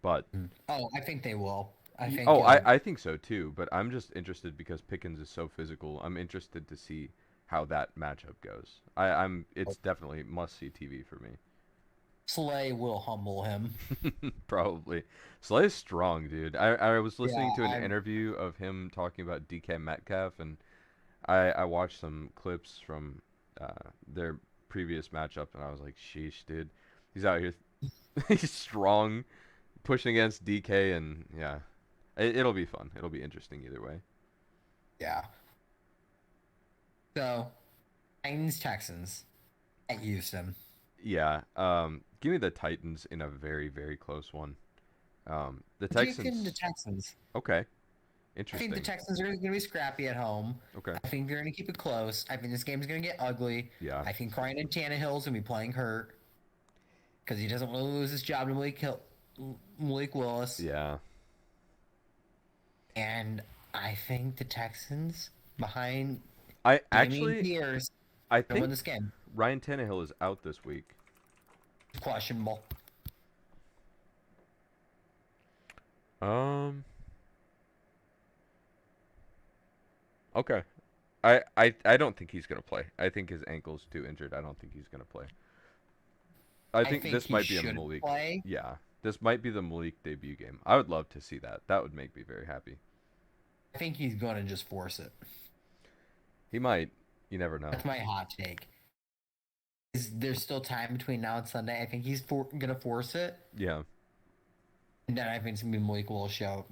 But Oh, I think they will. I think oh, I think so too. But I'm just interested because Pickens is so physical. I'm interested to see how that matchup goes. I'm it's definitely must see TV for me. Slay will humble him. Probably. Slay's strong, dude. I was listening Yeah, to an interview of him talking about DK Metcalf, and I watched some clips from their previous matchup, and I was like, sheesh, dude. He's out here. He's strong, pushing against DK, and yeah. It'll be fun. It'll be interesting either way. yeah. So, Titans, Texans at Houston. Yeah. Give me the Titans in a very, very close one. The I'm taking the Texans. Texans. Okay. I think the Interesting. Texans are going to be scrappy at home. Okay. I think they're going to keep it close. I think this game's going to get ugly. Yeah. I think Ryan Tannehill's going to be playing hurt because he doesn't want to lose his job to Malik Willis. Yeah. And I think the Texans behind I Damian actually Pierce I going to win think this game. Ryan Tannehill is out this week. Questionable. Um. Okay. I don't think he's gonna play. I think his ankle's too injured. I don't think he's gonna play. I I think think this he might be a should Malik. play. Yeah, this might be the Malik debut game. I would love to see that. That would make me very happy. I think he's going to just force it. He might. You never know. That's my hot take. There's still time between now and Sunday. I think he's going to force it. Yeah. And then I think it's going to be Malik Willis show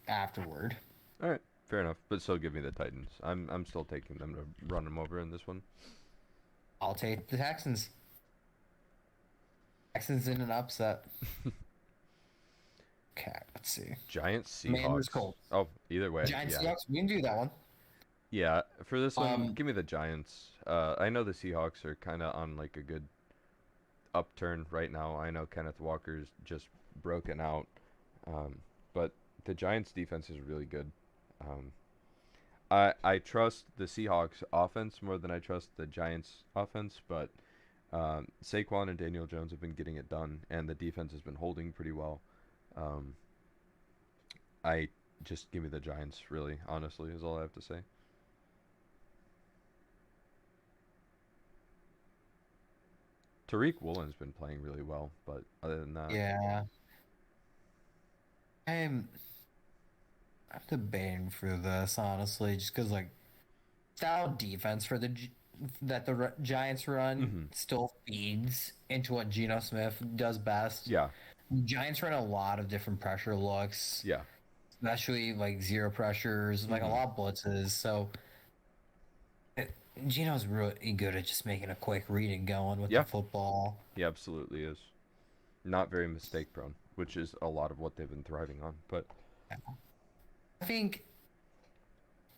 afterward. All right. Fair enough. But still, give me the Titans. I'm still taking them to run them over in this one. I'll take the Texans. Texans in an upset. Okay, let's see. Giants Commanders, Seahawks. Colts. Oh, either way. Giants, Yeah. Seahawks. We can do that one. Yeah. For this one, Um, give me the Giants. I know the Seahawks are kind of on like a good upturn right now. I know Kenneth Walker's just broken out, but The Giants' defense is really good. Um, I trust the Seahawks offense more than I trust the Giants offense, but Saquon and Daniel Jones have been getting it done, and the defense has been holding pretty well. Um, I just give me the Giants, really, honestly, is all I have to say. Tariq Woolen's been playing really well, but other than that, Yeah, I'm I'm debating for this honestly, just because like style defense for that the Giants run hmm still feeds into what Geno Smith does best. yeah, Giants run a lot of different pressure looks, yeah, especially like zero pressures, like a hmm lot of blitzes. So it, Geno's really good at just making a quick read and going with the yeah, football. he absolutely is. Not very mistake prone, which is a lot of what they've been thriving on. But I think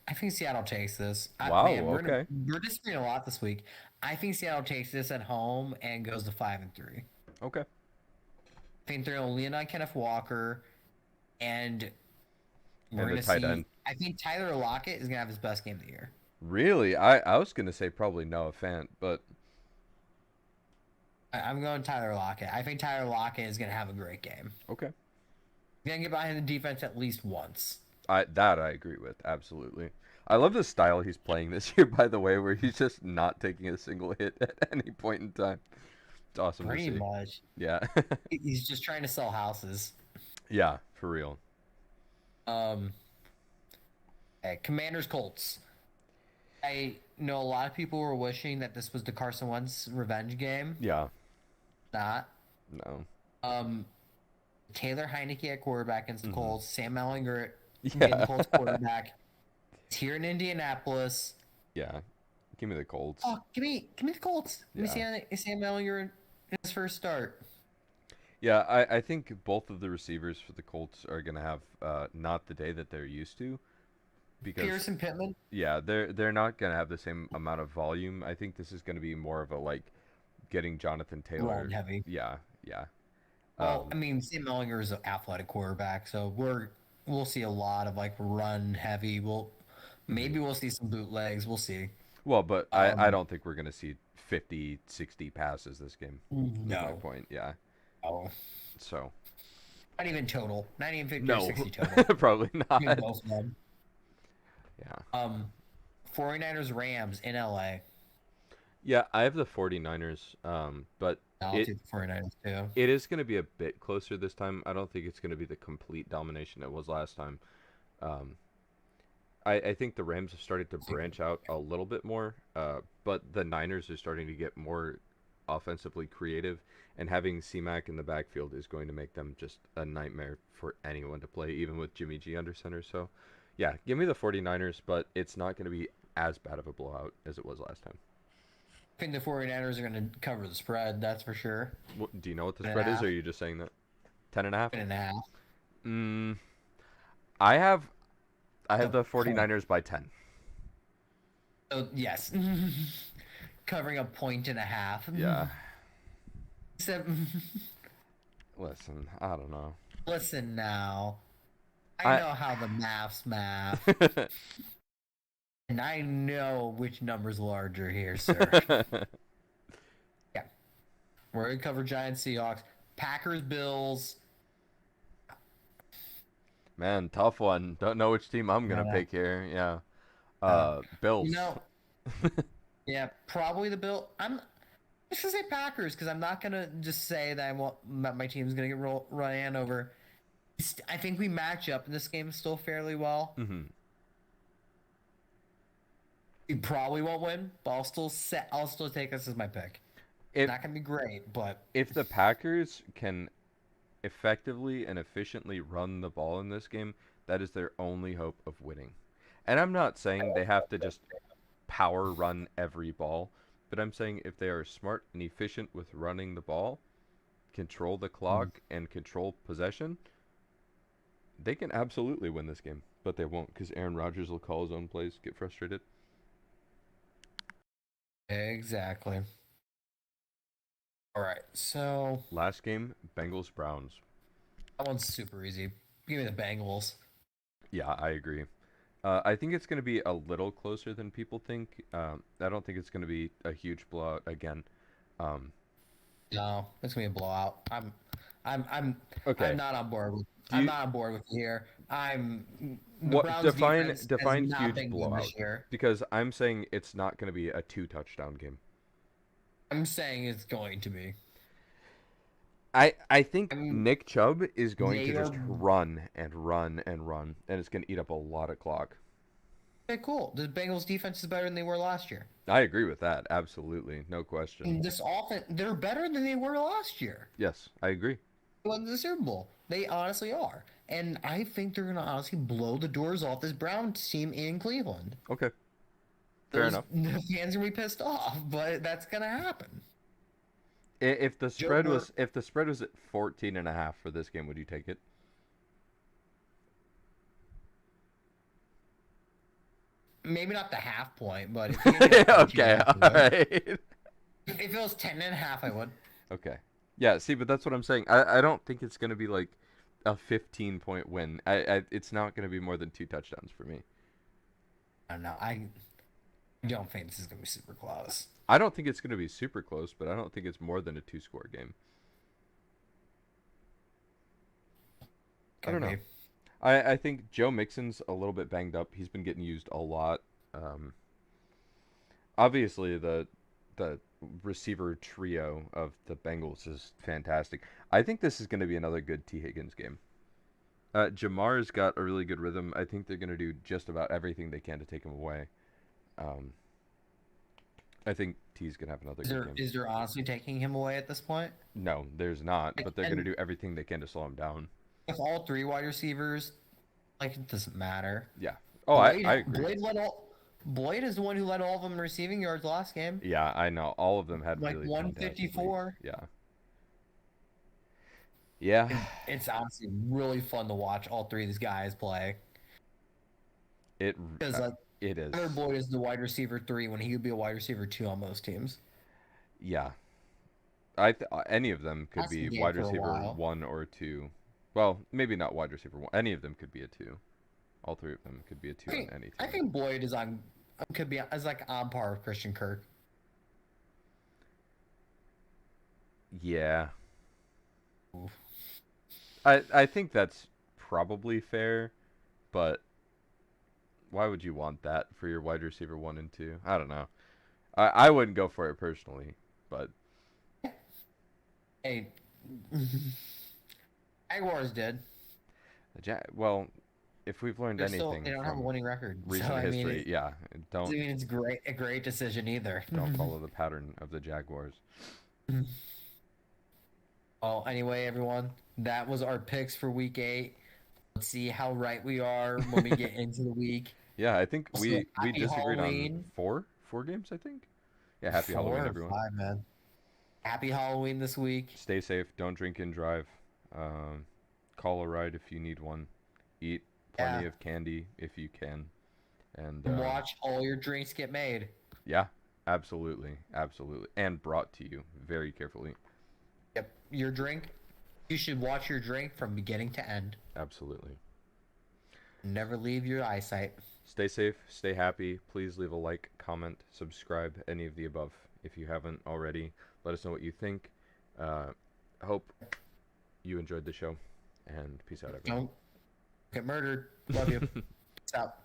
I think Seattle takes this. wow, Man, okay, we're disagreeing a lot this week. I think Seattle takes this at home and goes to 5-3. okay. I think they're gonna lean on Kenneth Walker, and we're And the gonna tight see. end. I think Tyler Lockett is gonna have his best game of the year. Really, I was gonna say probably Noah Fant, but I'm going Tyler Lockett. I think Tyler Lockett is gonna have a great game. okay. He's gonna get behind the defense at least once. I agree with absolutely. I love the style he's playing this year, by the way, where he's just not taking a single hit at any point in time. It's awesome to Pretty see. much. Yeah, He's just trying to sell houses. yeah, for real. Um, Commanders Colts. I know a lot of people were wishing that this was the Carson Wentz revenge game. Yeah, Not. no. Um, Taylor Heineke at quarterback against the hmm Colts. Sam Ellinger being the Yeah, Colts quarterback. It's here in Indianapolis. yeah. Give me the Colts. Oh, give me the Colts. Give me Yeah, Sam Ellinger in his first start. yeah. I think both of the receivers for the Colts are gonna have not the day that they're used to because Pearson Pittman, yeah, they're not gonna have the same amount of volume. I think this is gonna be more of a like getting Jonathan run Taylor. heavy. Yeah, yeah. Well, I Um, mean, Sam Ellinger is an athletic quarterback, so we'll see a lot of like run heavy. mhm. Maybe we'll see some bootlegs. We'll see. Well, but I Um, don't think we're gonna see 50, 60 passes this game. Is my no, point. Yeah. no, So not even total. Not even 50 or no, 60 total. probably In not. both of them. Yeah. Um, 49ers Rams in LA. Yeah, I have the 49ers, but I'll it take the 49ers too. it is going to be a bit closer this time. I don't think it's going to be the complete domination it was last time. Um, I think the Rams have started to branch out a little bit more, but the Niners are starting to get more offensively creative, and having C-Mac in the backfield is going to make them just a nightmare for anyone to play, even with Jimmy G under center. So, yeah, give me the 49ers, but it's not going to be as bad of a blowout as it was last time. I think the 49ers are going to cover the spread, that's for sure. Do you know what the 10 and a spread is, or half. are you just saying that? 10 and a half? 10 and a half. Mm, I have I have The the point. 49ers by 10. So, yes. Covering a point and a half. Yeah. Except, Listen, I don't know. listen now. I I know how the math, and I know which number's larger here, sir. Yeah. We're going to cover Giants Seahawks. Packers Bills. Man, tough one. Don't know which team I'm gonna Uh, pick here. Yeah. uh, you Bills. know, yeah, probably the Bill. I'm just gonna say Packers because I'm not gonna just say that I want my team's gonna get run over. I think we match up in this game still fairly well. hmm We probably won't win, but I'll still take this as my pick. If Not gonna be great, but if the Packers can effectively and efficiently run the ball in this game, that is their only hope of winning. And I'm not saying they have to just power run every ball, but I'm saying if they are smart and efficient with running the ball, control the mm, clock and control possession, they can absolutely win this game. But they won't because Aaron Rodgers will call his own plays, get frustrated. exactly. All right, so Last game, Bengals Browns. that one's super easy. Give me the Bengals. Yeah, I agree. I think it's going to be a little closer than people think. I don't think it's going to be a huge blowout again. Um, No, it's gonna be a blowout. I'm, I'm, I'm okay. not on board with. Do I'm you not on board with you here. The what Browns defense has define not huge been good blowout? this year. Because I'm saying it's not going to be a two touchdown game. I'm saying it's going to be. I think I'm, Nick Chubb is going to they are just run and run and run, and it's going to eat up a lot of clock. okay, cool. The Bengals defense is better than they were last year. I agree with that. Absolutely. No question. And this offense, they're better than they were last year. Yes, I agree. They won the Super Bowl. They honestly are. And I think they're going to honestly blow the doors off this Browns team in Cleveland. Okay. Fair Those enough. the fans are going to be pissed off, but that's going to happen. If the Joe spread Bur- was at 14.5 for this game, would you take it? Maybe not the half point, but if you gave me the 14 Okay, half, all I would. right. If it was 10 and a half, I would. Okay. Yeah, see, but that's what I'm saying. I don't think it's going to be like a 15-point win. It's not going to be more than two touchdowns for me. I don't know. I don't think this is going to be super close. I don't think it's going to be super close, but I don't think it's more than a two-score game. I Could don't know. be. I think Joe Mixon's a little bit banged up. He's been getting used a lot. Um, Obviously, the receiver trio of the Bengals is fantastic. I think this is going to be another good T. Higgins game. Jamar's got a really good rhythm. I think they're going to do just about everything they can to take him away. Um, I think T's going to have another Is good there game. is there honestly taking him away at this point? No, there's not, Like, but they're going to and do everything they can to slow him down. with all three wide receivers, like it doesn't matter. Yeah. Oh, I agree. Boyd is the one who led all of them in receiving yards last game. Yeah, I know. All of them had Like really fantastic weeks. 154. Yeah. Yeah. It's honestly really fun to watch all three of these guys play. It Because like it is. Tyler Boyd is the wide receiver 3 when he could be a wide receiver 2 on most teams. Yeah. Any of them could That's be the game wide for a receiver while. 1 or 2. Well, maybe not wide receiver 1. Any of them could be a 2. All three of them could be a 2 on any I team. think Boyd is on could be as like on par with Christian Kirk. Yeah. Oof. I think that's probably fair, but why would you want that for your wide receiver 1 and 2? I don't know. I wouldn't go for it personally, but Hey, Jaguars did. well, if we've learned They're still anything they don't have a from winning record. recent So I mean, history, yeah, I mean it's a great decision either. don't follow the pattern of the Jaguars. Well, anyway, everyone, that was our picks for week 8. Let's see how right we are when we get into the week. Yeah, I think Also, we happy disagreed on Halloween. four games, I think. Yeah, happy 4 Halloween, or everyone. 5, man. Happy Halloween this week. Stay safe. Don't drink and drive. Call a ride if you need one. Eat plenty Yeah. of candy if you can. And And watch all your drinks get made. yeah, absolutely, absolutely, and brought to you very carefully. Yep, your drink. You should watch your drink from beginning to end. Absolutely. Never leave your eyesight. Stay safe. Stay happy. Please leave a like, comment, subscribe, any of the above if you haven't already. Let us know what you think. Hope you enjoyed the show, and peace out, everyone. Don't get murdered. Love you. Peace out.